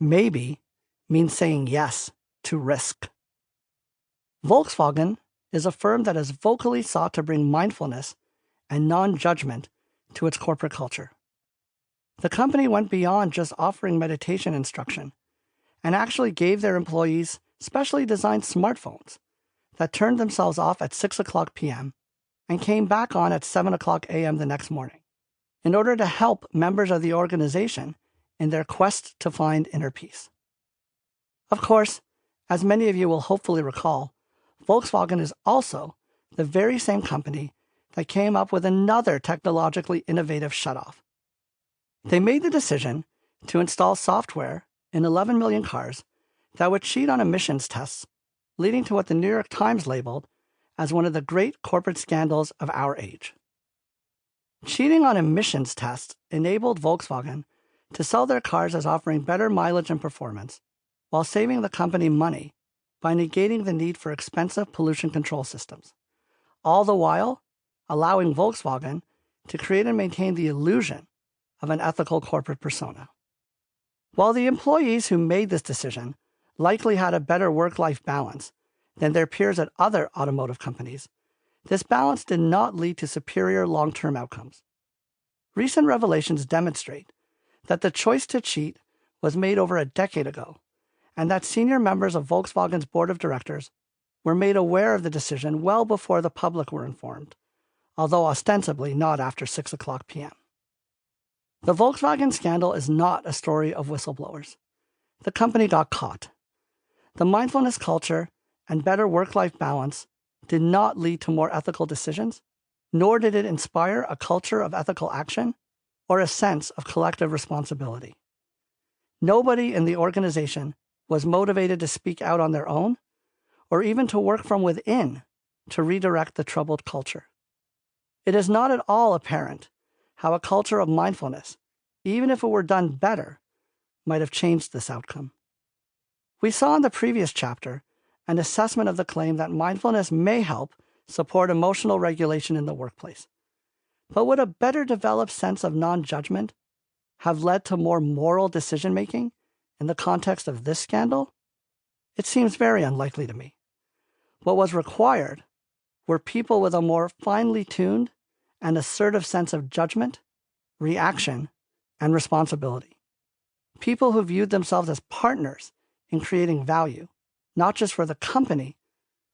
Maybe means saying yes to risk. Volkswagen is a firm that has vocally sought to bring mindfulness and non-judgment to its corporate culture. The company went beyond just offering meditation instruction and actually gave their employees specially designed smartphones that turned themselves off at 6 o'clock p.m. and came back on at 7 o'clock a.m. the next morning in order to help members of the organization in their quest to find inner peace. Of course, as many of you will hopefully recall, Volkswagen is also the very same company that came up with another technologically innovative shutoff. They made the decision to install software in 11 million cars that would cheat on emissions tests, leading to what the New York Times labeled as one of the great corporate scandals of our age. Cheating on emissions tests enabled Volkswagen to sell their cars as offering better mileage and performance, while saving the company money by negating the need for expensive pollution control systems, all the while allowing Volkswagen to create and maintain the illusion of an ethical corporate persona. While the employees who made this decision likely had a better work-life balance than their peers at other automotive companies, this balance did not lead to superior long-term outcomes. Recent revelations demonstrate that the choice to cheat was made over a decade ago, and that senior members of Volkswagen's board of directors were made aware of the decision well before the public were informed, although ostensibly not after 6 o'clock p.m. The Volkswagen scandal is not a story of whistleblowers. The company got caught. The mindfulness culture and better work-life balance did not lead to more ethical decisions, nor did it inspire a culture of ethical action or a sense of collective responsibility. Nobody in the organization was motivated to speak out on their own or even to work from within to redirect the troubled culture. It is not at all apparent how a culture of mindfulness, even if it were done better, might have changed this outcome. We saw in the previous chapter an assessment of the claim that mindfulness may help support emotional regulation in the workplace. But would a better developed sense of non-judgment have led to more moral decision-making in the context of this scandal? It seems very unlikely to me. What was required were people with a more finely tuned and assertive sense of judgment, reaction, and responsibility. People who viewed themselves as partners in creating value, not just for the company,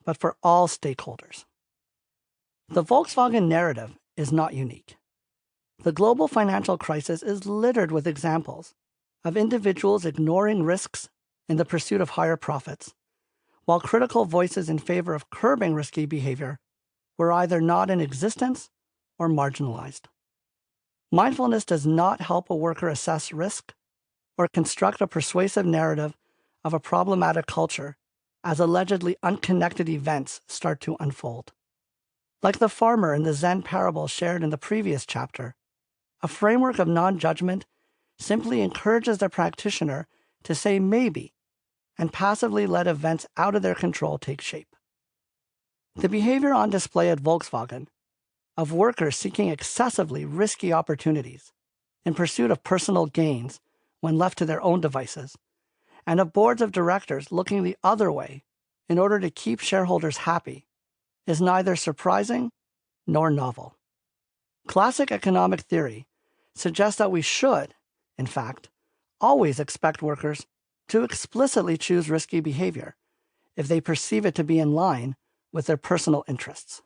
but for all stakeholders. The Volkswagen narrative is not unique. The global financial crisis is littered with examples of individuals ignoring risks in the pursuit of higher profits, while critical voices in favor of curbing risky behavior were either not in existence or marginalized. Mindfulness does not help a worker assess risk or construct a persuasive narrative of a problematic culture as allegedly unconnected events start to unfold. Like the farmer in the Zen parable shared in the previous chapter, a framework of non-judgment simply encourages the practitioner to say maybe and passively let events out of their control take shape. The behavior on display at Volkswagen of workers seeking excessively risky opportunities in pursuit of personal gains when left to their own devices, and of boards of directors looking the other way in order to keep shareholders happy, is neither surprising nor novel. Classic economic theory suggests that we should, in fact, always expect workers to explicitly choose risky behavior if they perceive it to be in line with their personal interests.